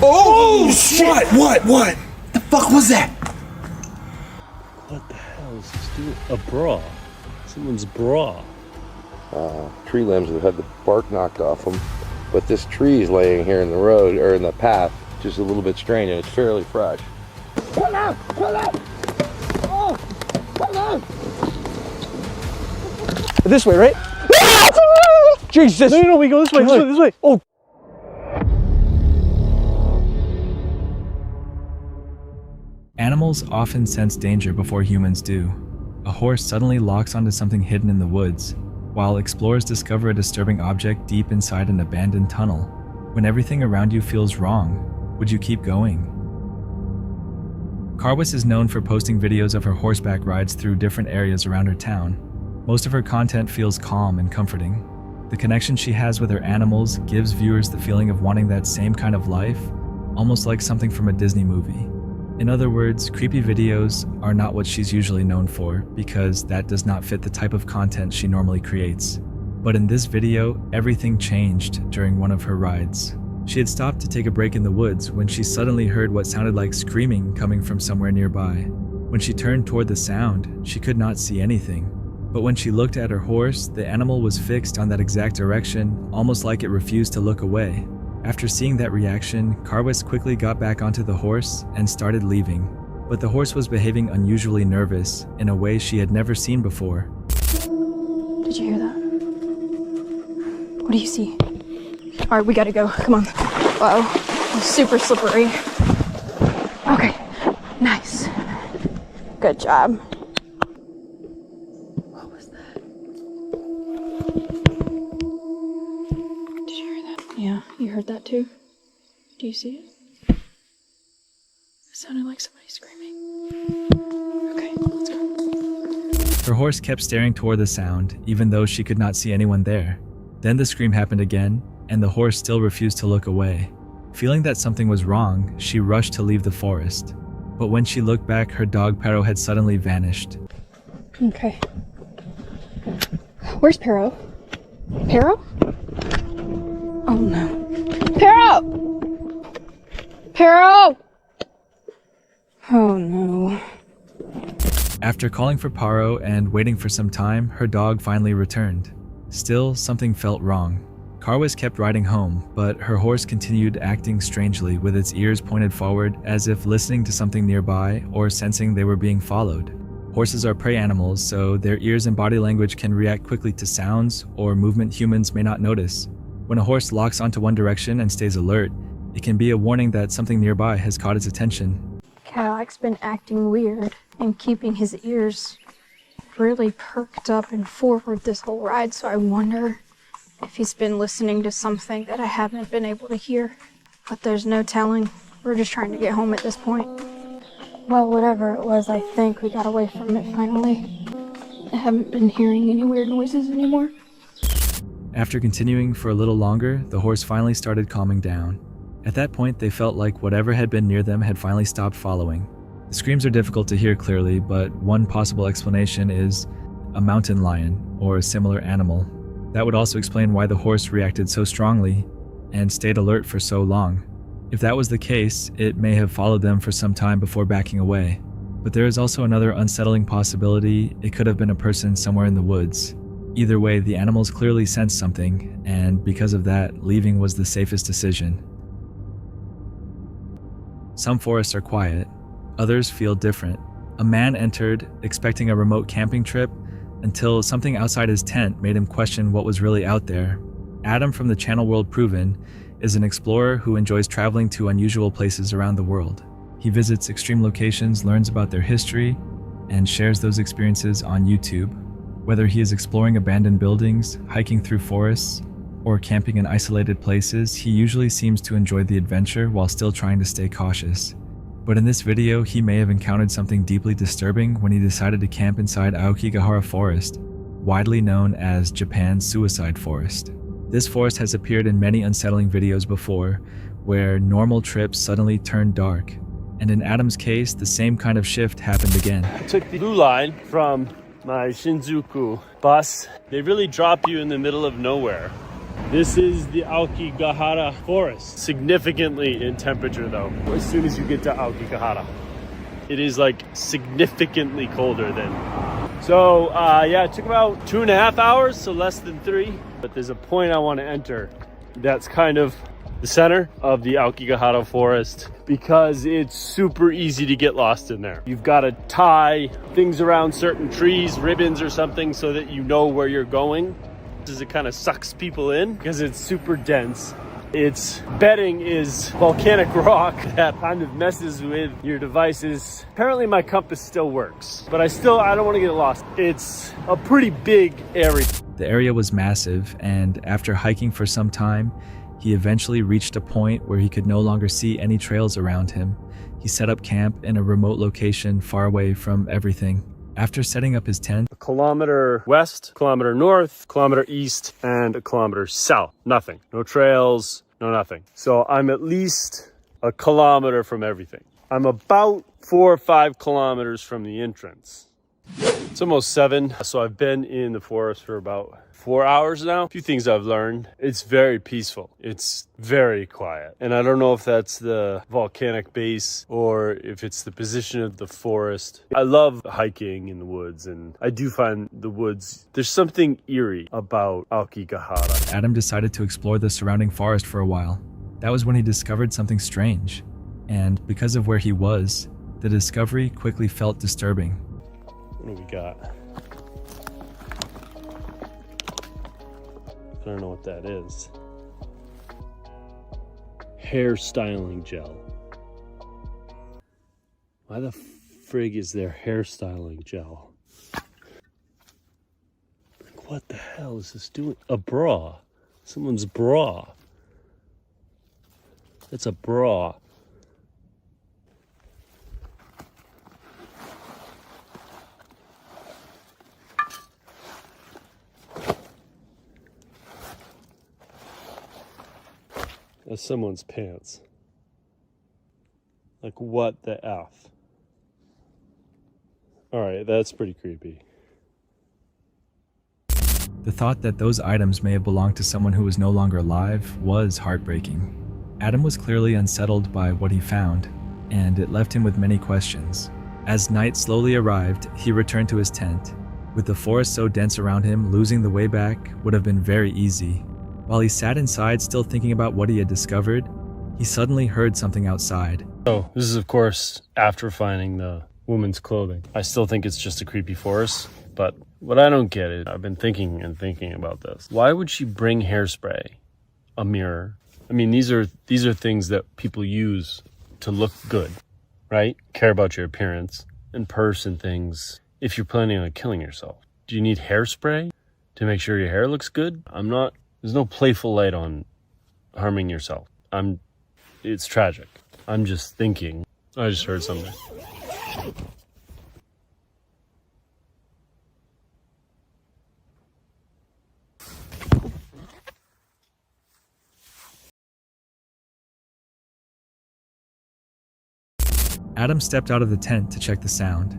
Oh, shit! What? The fuck was that? What the hell is this dude? A bra. Someone's bra. Tree limbs that had the bark knocked off them. But this tree is laying here in the road, or in the path, just a little bit strained, and it's fairly fresh. Pull out! Oh! Pull out! This way, right? Jesus! No, we go this way, this way. Oh! Animals often sense danger before humans do. A horse suddenly locks onto something hidden in the woods, while explorers discover a disturbing object deep inside an abandoned tunnel. When everything around you feels wrong, would you keep going? Carwis is known for posting videos of her horseback rides through different areas around her town. Most of her content feels calm and comforting. The connection she has with her animals gives viewers the feeling of wanting that same kind of life, almost like something from a Disney movie. In other words, creepy videos are not what she's usually known for, because that does not fit the type of content she normally creates. But in this video, everything changed during one of her rides. She had stopped to take a break in the woods when she suddenly heard what sounded like screaming coming from somewhere nearby. When she turned toward the sound, she could not see anything. But when she looked at her horse, the animal was fixed on that exact direction, almost like it refused to look away. After seeing that reaction, Carwis quickly got back onto the horse and started leaving. But the horse was behaving unusually nervous in a way she had never seen before. Did you hear that? What do you see? All right, we gotta go. Come on. Uh-oh. It's super slippery. Okay. Nice. Good job. What was that? Did you hear that? Yeah, you heard that too? Do you see it? It sounded like somebody screaming. Okay, let's go. Her horse kept staring toward the sound, even though she could not see anyone there. Then the scream happened again, and the horse still refused to look away. Feeling that something was wrong, she rushed to leave the forest. But when she looked back, her dog Pero had suddenly vanished. Okay. Where's Pero? Pero? Oh no. Pero! Pero! Oh no. After calling for Paro and waiting for some time, her dog finally returned. Still, something felt wrong. Carwis kept riding home, but her horse continued acting strangely with its ears pointed forward as if listening to something nearby or sensing they were being followed. Horses are prey animals, so their ears and body language can react quickly to sounds or movement humans may not notice. When a horse locks onto one direction and stays alert, it can be a warning that something nearby has caught its attention. Cadillac's been acting weird and keeping his ears really perked up and forward this whole ride, so I wonder if he's been listening to something that I haven't been able to hear. But there's no telling. We're just trying to get home at this point. Well, whatever it was, I think we got away from it finally. I haven't been hearing any weird noises anymore. After continuing for a little longer, the horse finally started calming down. At that point, they felt like whatever had been near them had finally stopped following. The screams are difficult to hear clearly, but one possible explanation is a mountain lion or a similar animal. That would also explain why the horse reacted so strongly and stayed alert for so long. If that was the case, it may have followed them for some time before backing away. But there is also another unsettling possibility: it could have been a person somewhere in the woods. Either way, the animals clearly sensed something, and because of that, leaving was the safest decision. Some forests are quiet, others feel different. A man entered expecting a remote camping trip until something outside his tent made him question what was really out there. Adam from the channel World Proven is an explorer who enjoys traveling to unusual places around the world. He visits extreme locations, learns about their history, and shares those experiences on YouTube. Whether he is exploring abandoned buildings, hiking through forests, or camping in isolated places, he usually seems to enjoy the adventure while still trying to stay cautious. But in this video, he may have encountered something deeply disturbing when he decided to camp inside Aokigahara Forest, widely known as Japan's suicide forest. This forest has appeared in many unsettling videos before, where normal trips suddenly turn dark. And in Adam's case, the same kind of shift happened again. I took the blue line from my Shinjuku bus. They really drop you in the middle of nowhere. This is the Aokigahara forest. Significantly in temperature though, as soon as you get to Aokigahara. It is like significantly colder than. So yeah, it took about 2.5 hours, so less than 3. But there's a point I want to enter that's kind of the center of the Aokigahara forest because it's super easy to get lost in there. You've got to tie things around certain trees, ribbons or something, so that you know where you're going. It kind of sucks people in because it's super dense. Its bedding is volcanic rock that kind of messes with your devices. Apparently my compass still works, but I don't want to get lost. It's a pretty big area. The area was massive, and after hiking for some time, he eventually reached a point where he could no longer see any trails around him. He set up camp in a remote location far away from everything. After setting up his tent, 1 kilometer west, 1 kilometer north, 1 kilometer east, and 1 kilometer south. Nothing. No trails, no nothing. So I'm at least 1 kilometer from everything. I'm about 4 or 5 kilometers from the entrance. It's almost 7, so I've been in the forest for about 4 hours now. A few things I've learned. It's very peaceful. It's very quiet. And I don't know if that's the volcanic base or if it's the position of the forest. I love hiking in the woods, and I do find the woods, there's something eerie about Aokigahara. Adam decided to explore the surrounding forest for a while. That was when he discovered something strange. And because of where he was, the discovery quickly felt disturbing. What do we got? I don't know what that is. Hair styling gel. Why the frig is there hair styling gel? Like, what the hell is this doing? A bra. Someone's bra. It's a bra. That's someone's pants. Like, what the F? Alright, that's pretty creepy. The thought that those items may have belonged to someone who was no longer alive was heartbreaking. Adam was clearly unsettled by what he found, and it left him with many questions. As night slowly arrived, he returned to his tent. With the forest so dense around him, losing the way back would have been very easy. While he sat inside still thinking about what he had discovered, he suddenly heard something outside. So, this is of course after finding the woman's clothing. I still think it's just a creepy forest, but what I don't get is, I've been thinking about this. Why would she bring hairspray, a mirror? I mean, these are things that people use to look good, right? Care about your appearance and purse and things. If you're planning on killing yourself, do you need hairspray to make sure your hair looks good? There's no playful light on harming yourself. It's tragic. I'm just thinking. I just heard something. Adam stepped out of the tent to check the sound.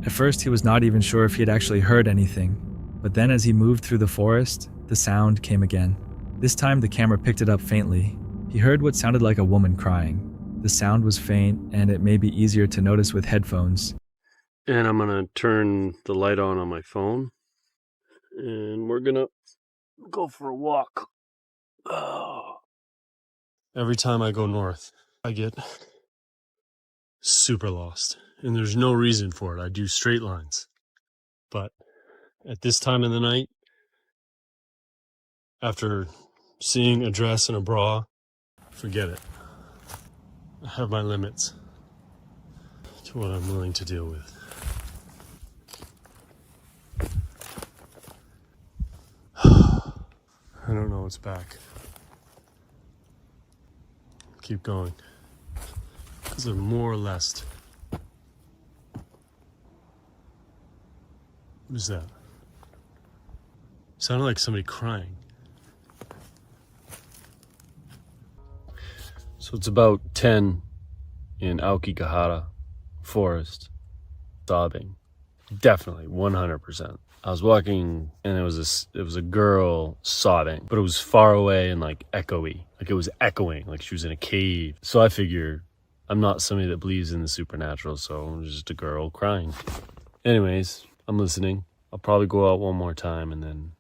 At first, he was not even sure if he had actually heard anything, but then as he moved through the forest, the sound came again. This time the camera picked it up faintly. He heard what sounded like a woman crying. The sound was faint, and it may be easier to notice with headphones. And I'm gonna turn the light on my phone, and we're gonna go for a walk. Oh. Every time I go north, I get super lost, and there's no reason for it. I do straight lines, but at this time of the night, after seeing a dress and a bra, forget it. I have my limits to what I'm willing to deal with. I don't know what's back. Keep going. Because they're more or less. What is that? Sounded like somebody crying. So it's about 10 in Aokigahara forest. Sobbing. Definitely, 100%. I was walking and it was a girl sobbing, but it was far away and like echoey. Like it was echoing, like she was in a cave. So I figure I'm not somebody that believes in the supernatural, so I'm just a girl crying. Anyways, I'm listening. I'll probably go out one more time and then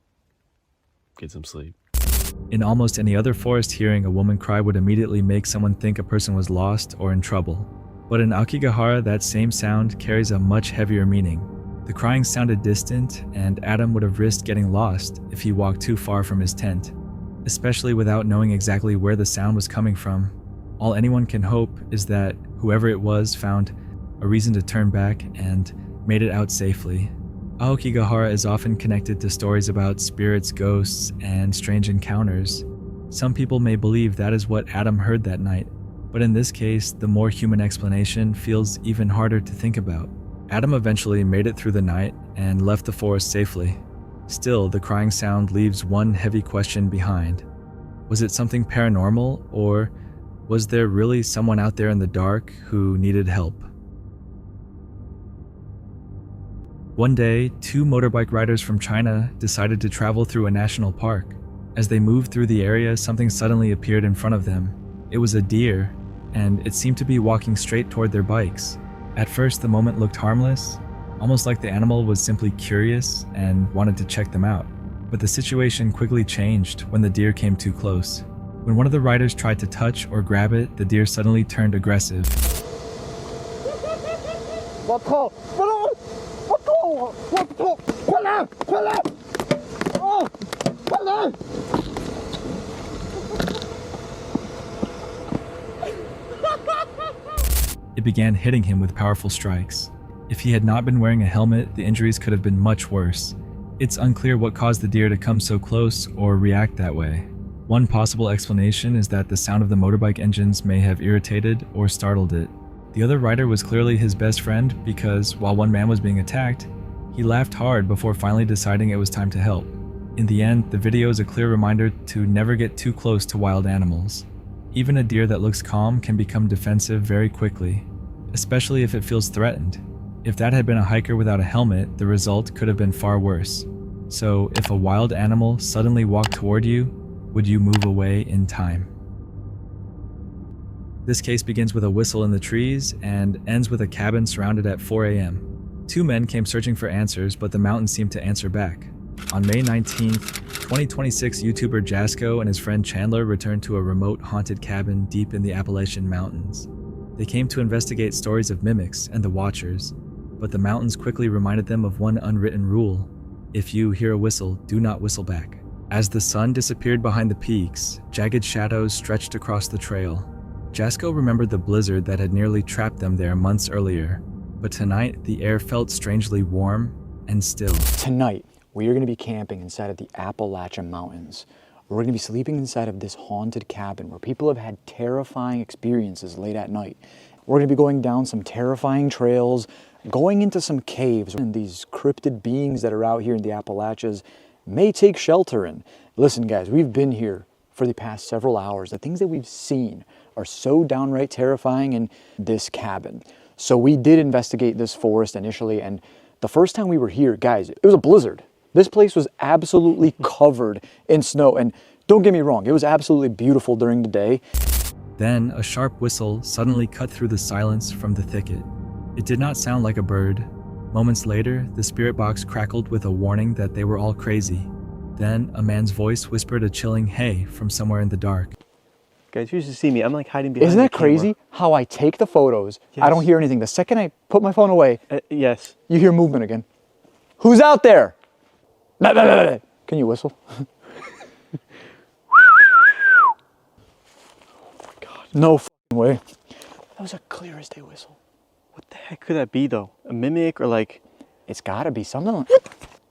get some sleep. In almost any other forest, hearing a woman cry would immediately make someone think a person was lost or in trouble. But in Aokigahara, that same sound carries a much heavier meaning. The crying sounded distant, and Adam would have risked getting lost if he walked too far from his tent, especially without knowing exactly where the sound was coming from. All anyone can hope is that whoever it was found a reason to turn back and made it out safely. Aokigahara is often connected to stories about spirits, ghosts, and strange encounters. Some people may believe that is what Adam heard that night, but in this case, the more human explanation feels even harder to think about. Adam eventually made it through the night and left the forest safely. Still, the crying sound leaves one heavy question behind. Was it something paranormal, or was there really someone out there in the dark who needed help? One day, 2 motorbike riders from China decided to travel through a national park. As they moved through the area, something suddenly appeared in front of them. It was a deer, and it seemed to be walking straight toward their bikes. At first, the moment looked harmless, almost like the animal was simply curious and wanted to check them out. But the situation quickly changed when the deer came too close. When one of the riders tried to touch or grab it, the deer suddenly turned aggressive. It began hitting him with powerful strikes. If he had not been wearing a helmet, the injuries could have been much worse. It's unclear what caused the deer to come so close or react that way. One possible explanation is that the sound of the motorbike engines may have irritated or startled it. The other rider was clearly his best friend because, while one man was being attacked, he laughed hard before finally deciding it was time to help. In the end, the video is a clear reminder to never get too close to wild animals. Even a deer that looks calm can become defensive very quickly, especially if it feels threatened. If that had been a hiker without a helmet, the result could have been far worse. So, if a wild animal suddenly walked toward you, would you move away in time? This case begins with a whistle in the trees and ends with a cabin surrounded at 4 a.m. 2 men came searching for answers, but the mountain seemed to answer back. On May 19th, 2026, YouTuber Jasko and his friend Chandler returned to a remote haunted cabin deep in the Appalachian Mountains. They came to investigate stories of mimics and the Watchers, but the mountains quickly reminded them of one unwritten rule: if you hear a whistle, do not whistle back. As the sun disappeared behind the peaks, jagged shadows stretched across the trail. Jasko remembered the blizzard that had nearly trapped them there months earlier, but tonight the air felt strangely warm and still. Tonight, we are going to be camping inside of the Appalachian Mountains. We're going to be sleeping inside of this haunted cabin where people have had terrifying experiences late at night. We're going to be going down some terrifying trails, going into some caves, and these cryptid beings that are out here in the Appalachians may take shelter in. Listen, guys, we've been here for the past several hours. The things that we've seen are so downright terrifying in this cabin. So we did investigate this forest initially, and the first time we were here, guys, it was a blizzard. This place was absolutely covered in snow, and don't get me wrong, it was absolutely beautiful during the day. Then a sharp whistle suddenly cut through the silence from the thicket. It did not sound like a bird. Moments later, the spirit box crackled with a warning that they were all crazy. Then a man's voice whispered a chilling "hey" from somewhere in the dark. Guys, you should see me. I'm like hiding behind. Isn't that the camera. crazy how I take the photos, Yes. I don't hear anything. The second I put my phone away, Yes. you hear movement again. Who's out there? Blah, blah, blah, blah. Can you whistle? God, no f***ing way. That was a clear as day whistle. What the heck could that be though? A mimic or like? It's gotta be something like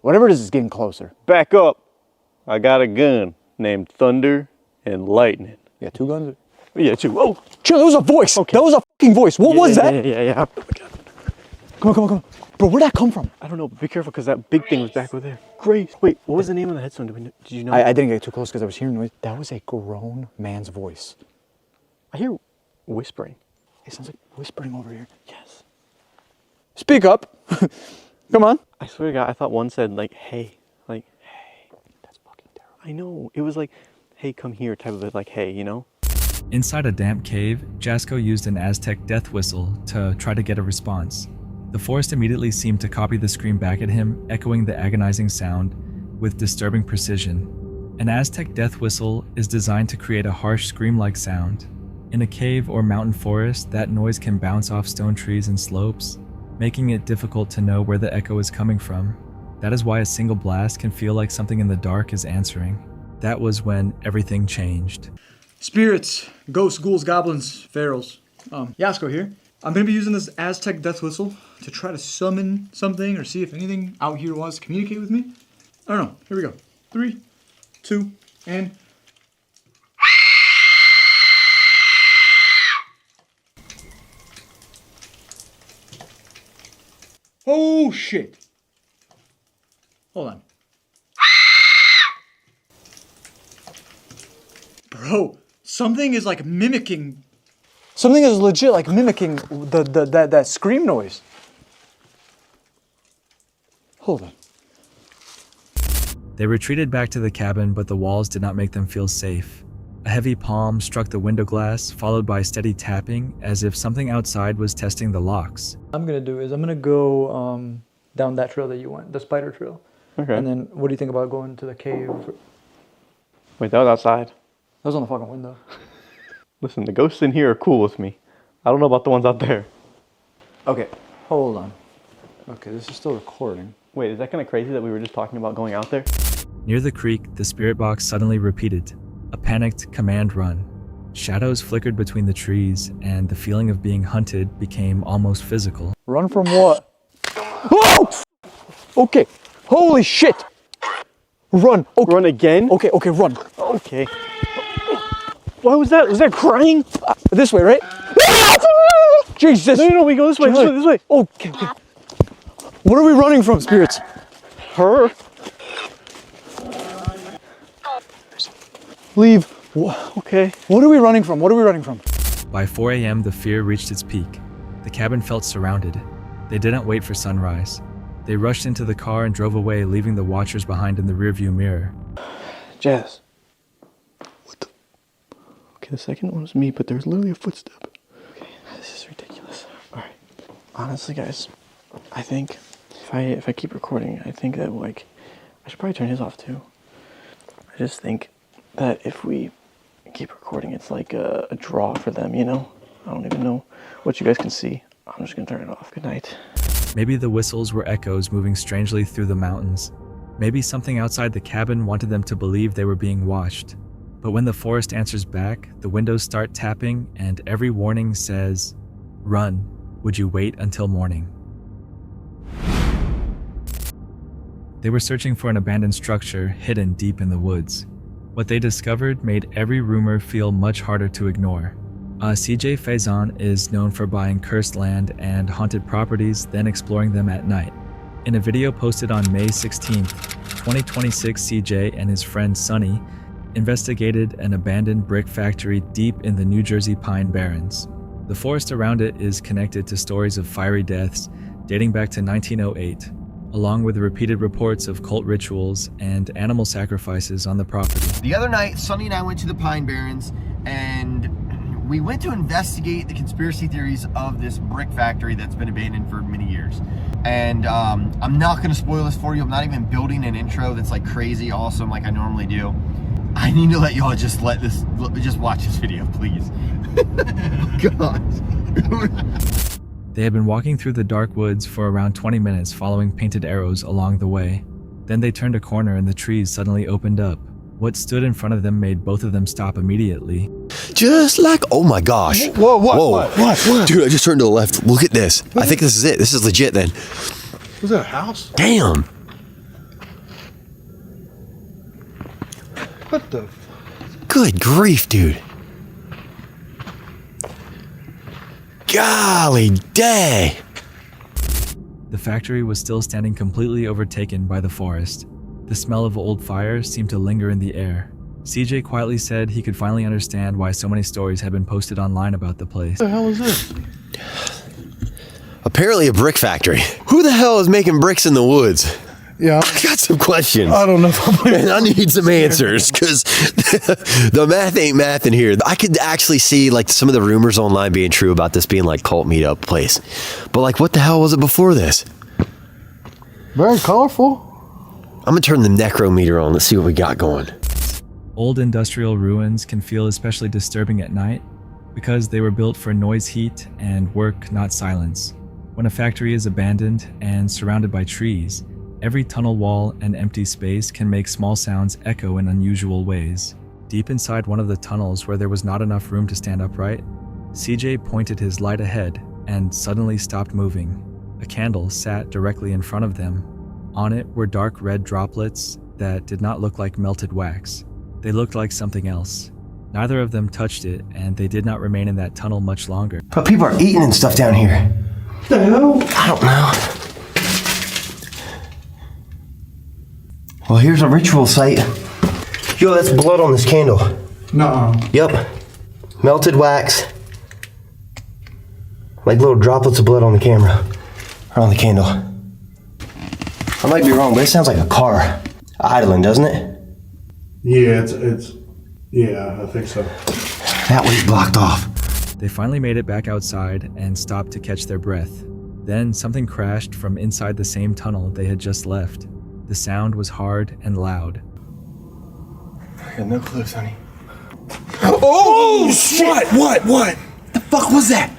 whatever it is getting closer. Back up. I got a gun named Thunder and Lightning. You got 2 guns? Yeah, 2. Oh. Chill, that was a voice. Okay. That was a fucking voice. What was that? Yeah. Come on. Bro, where'd that come from? I don't know, but be careful because that big thing was back over there. Grace. Wait, what was the name of the headstone? Did you know? I didn't get too close because I was hearing noise. That was a grown man's voice. I hear whispering. It sounds like whispering over here. Yes. Speak up. Come on. I swear to God, I thought one said like, hey. Like, hey. That's fucking terrible. I know. It was like, hey, come here type of it, like, hey, you know? Inside a damp cave, Jasco used an Aztec death whistle to try to get a response. The forest immediately seemed to copy the scream back at him, echoing the agonizing sound with disturbing precision. An Aztec death whistle is designed to create a harsh scream-like sound. In a cave or mountain forest, that noise can bounce off stone trees and slopes, making it difficult to know where the echo is coming from. That is why a single blast can feel like something in the dark is answering. That was when everything changed. Spirits, ghosts, ghouls, goblins, pharaohs. Yasko here. I'm gonna be using this Aztec death whistle to try to summon something or see if anything out here wants to communicate with me. I don't know. Here we go. 3, 2, and... Oh shit. Hold on. Bro, something is like mimicking. Something is legit like mimicking that scream noise. Hold on. They retreated back to the cabin, but the walls did not make them feel safe. A heavy palm struck the window glass, followed by steady tapping, as if something outside was testing the locks. What I'm gonna do is I'm gonna go down that trail that you went, the spider trail. Okay. And then what do you think about going to the cave? Wait, that was outside. That was on the fucking window. Listen, the ghosts in here are cool with me. I don't know about the ones out there. Okay, hold on. Okay, this is still recording. Wait, is that kind of crazy that we were just talking about going out there? Near the creek, the spirit box suddenly repeated, a panicked command run. Shadows flickered between the trees, and the feeling of being hunted became almost physical. Run from what? Whoa! Okay, holy shit! Run. Okay. Run again? Okay, run. Okay. What was that? Was that crying? This way, right? Jesus! No, we go this way, this way. Okay. What are we running from, spirits? Her? Leave. Okay. What are we running from? What are we running from? By 4 a.m., the fear reached its peak. The cabin felt surrounded. They didn't wait for sunrise. They rushed into the car and drove away, leaving the watchers behind in the rearview mirror. Jazz. What the? Okay, the second one was me, but there's literally a footstep. Okay, this is ridiculous. All right. Honestly, guys, I think if I keep recording, I think that like I should probably turn his off too. I just think that if we keep recording, it's like a draw for them, you know? I don't even know what you guys can see. I'm just gonna turn it off. Good night. Maybe the whistles were echoes moving strangely through the mountains. Maybe something outside the cabin wanted them to believe they were being watched. But when the forest answers back, the windows start tapping and every warning says, "Run, would you wait until morning?" They were searching for an abandoned structure hidden deep in the woods. What they discovered made every rumor feel much harder to ignore. CJ Faison is known for buying cursed land and haunted properties, then exploring them at night. In a video posted on May 16th, 2026, CJ and his friend Sonny investigated an abandoned brick factory deep in the New Jersey Pine Barrens. The forest around it is connected to stories of fiery deaths dating back to 1908, along with repeated reports of cult rituals and animal sacrifices on the property. The other night, Sonny and I went to the Pine Barrens, and we went to investigate the conspiracy theories of this brick factory that's been abandoned for many years. And I'm not going to spoil this for you. I'm not even building an intro that's like crazy awesome like I normally do. I need to let y'all just watch this video, please. God. They had been walking through the dark woods for around 20 minutes, following painted arrows along the way. Then they turned a corner and the trees suddenly opened up. What stood in front of them made both of them stop immediately. Just like, oh my gosh. Whoa, what? Dude, I just turned to the left. Look at this. I think this is it. This is legit then. Was that a house? Damn. What the? Good grief, dude. Golly day. The factory was still standing completely overtaken by the forest. The smell of old fires seemed to linger in the air. CJ quietly said he could finally understand why so many stories had been posted online about the place. What the hell is this? Apparently a brick factory. Who the hell is making bricks in the woods? Yeah. I got some questions. I don't know if I'm And I need some answers because the math ain't math in here. I could actually see like some of the rumors online being true about this being like cult meetup place. But like, what the hell was it before this? very colorful. I'm gonna turn the necrometer on. Let's see what we got going. Old industrial ruins can feel especially disturbing at night because they were built for noise, heat, and work, not silence. When a factory is abandoned and surrounded by trees, every tunnel wall and empty space can make small sounds echo in unusual ways. Deep inside one of the tunnels where there was not enough room to stand upright, CJ pointed his light ahead and suddenly stopped moving. A candle sat directly in front of them. On it were dark red droplets that did not look like melted wax. They looked like something else. Neither of them touched it, and they did not remain in that tunnel much longer. But people are eating and stuff down here. The hell? I don't know. Well, here's a ritual site. Yo, that's blood on this candle. Nuh-uh. Yep. Melted wax. Like little droplets of blood on the camera. Or on the candle. I might be wrong, but it sounds like a car idling, doesn't it? Yeah, yeah, I think so. That way's blocked off. They finally made it back outside and stopped to catch their breath. Then something crashed from inside the same tunnel they had just left. The sound was hard and loud. I got no clue, Sonny. Oh shit! What? The fuck was that?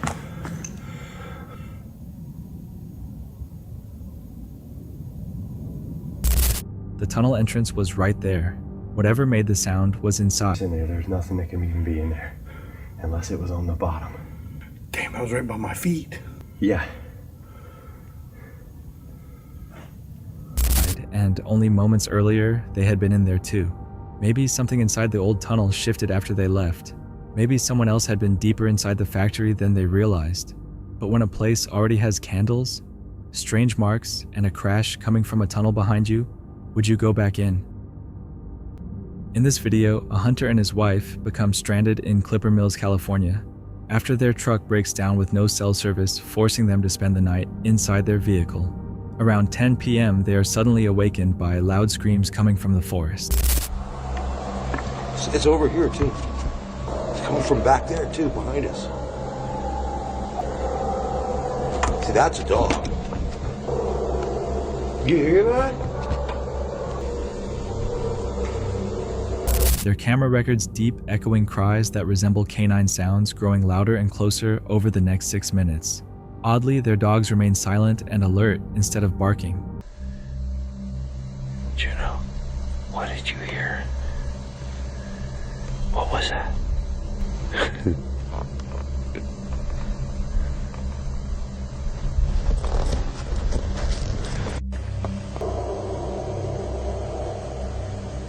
The tunnel entrance was right there. Whatever made the sound was inside. In there, there's nothing that can even be in there. Unless it was on the bottom. Damn, I was right by my feet. Yeah. And only moments earlier, they had been in there too. Maybe something inside the old tunnel shifted after they left. Maybe someone else had been deeper inside the factory than they realized. But when a place already has candles, strange marks, and a crash coming from a tunnel behind you, would you go back in? In this video, a hunter and his wife become stranded in Clipper Mills, California, after their truck breaks down with no cell service, forcing them to spend the night inside their vehicle. Around 10 p.m., they are suddenly awakened by loud screams coming from the forest. It's over here too. It's coming from back there too, behind us. See, that's a dog. You hear that? Their camera records deep, echoing cries that resemble canine sounds growing louder and closer over the next 6 minutes. Oddly, their dogs remain silent and alert instead of barking. Juno, what did you hear? What was that?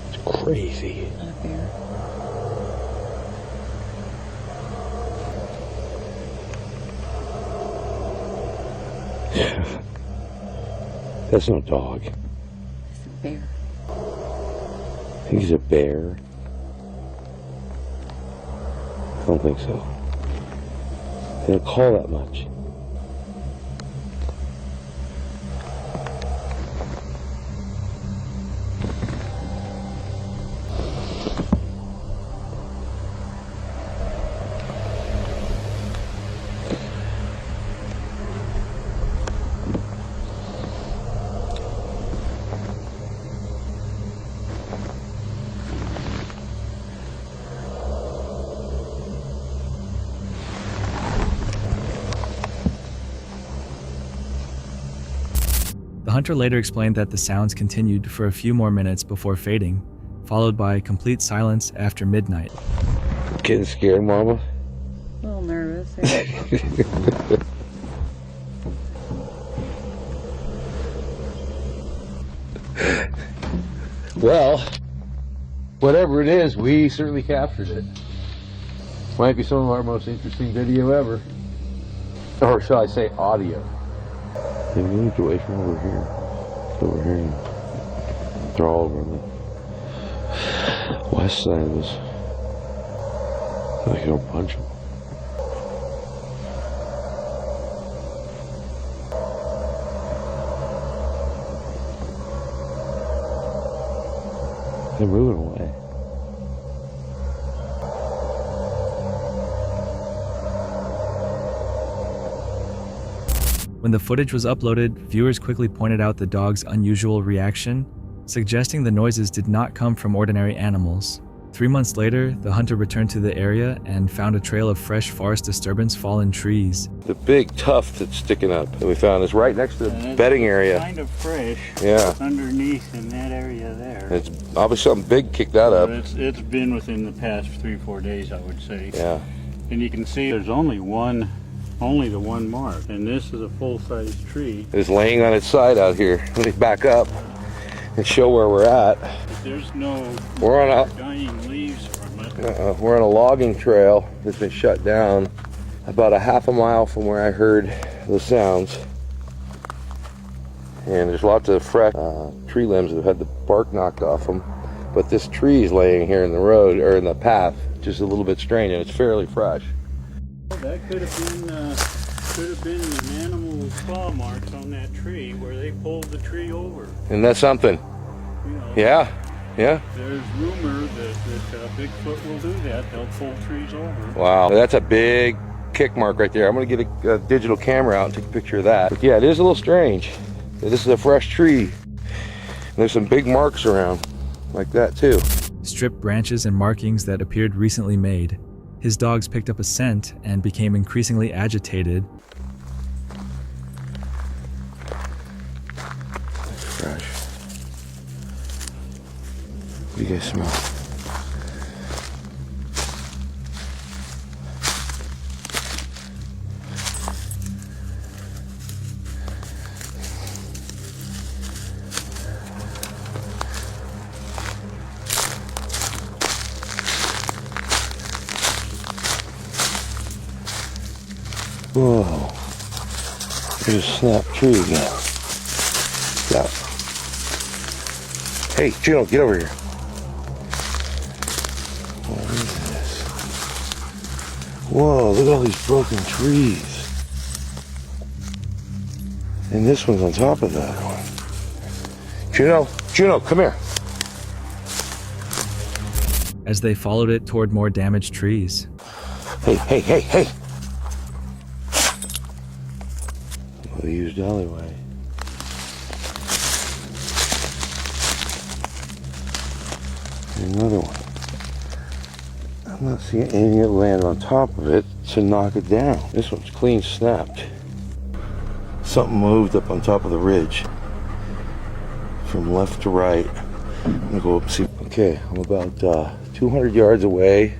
It's crazy. That's not a dog. It's a bear. I think he's a bear. I don't think so. They don't call that much. The hunter later explained that the sounds continued for a few more minutes before fading, followed by complete silence after midnight. Getting scared, Mama? A little nervous. Yeah. Well, whatever it is, we certainly captured it. Might be some of our most interesting video ever. Or shall I say audio. They moved away from over here. Over here. They're all over on the west side of this. I can go punch them. They're moving away. When the footage was uploaded, viewers quickly pointed out the dog's unusual reaction, suggesting the noises did not come from ordinary animals. 3 months later, the hunter returned to the area and found a trail of fresh forest disturbance fallen trees. The big tuft that's sticking up that we found is right next to the bedding area. Kind of fresh. Yeah. Underneath in that area there. It's obviously something big kicked that up. It's been within the past 3-4 days, I would say. Yeah. And you can see there's only the one mark, and this is a full-size tree. It's laying on its side out here. Let me back up and show where we're at. There's no We're on dying leaves from it. we're on a logging trail that's been shut down about a half a mile from where I heard the sounds. And there's lots of fresh tree limbs that have had the bark knocked off them. But this tree is laying here in the road, or in the path, just a little bit strange, and it's fairly fresh. That could have been an animal's claw marks on that tree where they pulled the tree over. Isn't that something? You know, Yeah, yeah. There's rumor that Bigfoot will do that. They'll pull trees over. Wow, that's a big kick mark right there. I'm gonna get a digital camera out and take a picture of that. But yeah, it is a little strange. This is a fresh tree. And there's some big marks around like that too. Stripped branches and markings that appeared recently made. His dogs picked up a scent and became increasingly agitated. That's fresh. What do you guys smell? Whoa, there's a snap tree again. Yeah. Hey, Juno, get over here. What is this? Whoa, look at all these broken trees. And this one's on top of that one. Juno, come here. As they followed it toward more damaged trees. Hey. Well, used alleyway. Another one. I'm not seeing anything that landed on top of it to knock it down. This one's clean snapped. Something moved up on top of the ridge from left to right. I'm gonna go up and see. Okay, I'm about 200 yards away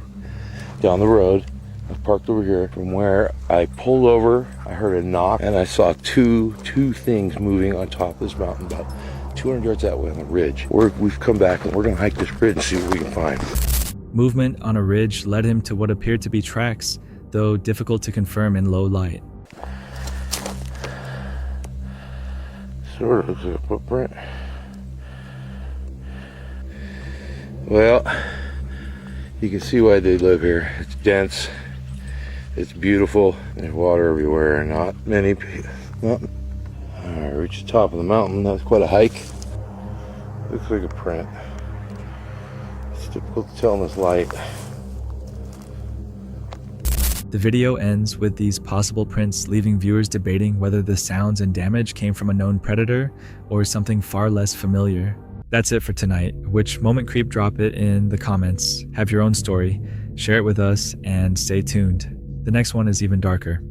down the road. I parked over here. From where I pulled over, I heard a knock, and I saw two things moving on top of this mountain about 200 yards that way on the ridge. We've come back and we're gonna hike this ridge and see what we can find. Movement on a ridge led him to what appeared to be tracks, though difficult to confirm in low light. Sort of looks like a footprint. Well, you can see why they live here. It's dense. It's beautiful. There's water everywhere. Not many people. Alright, reach the top of the mountain. That's quite a hike. Looks like a print. It's difficult to tell in this light. The video ends with these possible prints leaving viewers debating whether the sounds and damage came from a known predator or something far less familiar. That's it for tonight. Which moment creep? Drop it in the comments. Have your own story. Share it with us and stay tuned. The next one is even darker.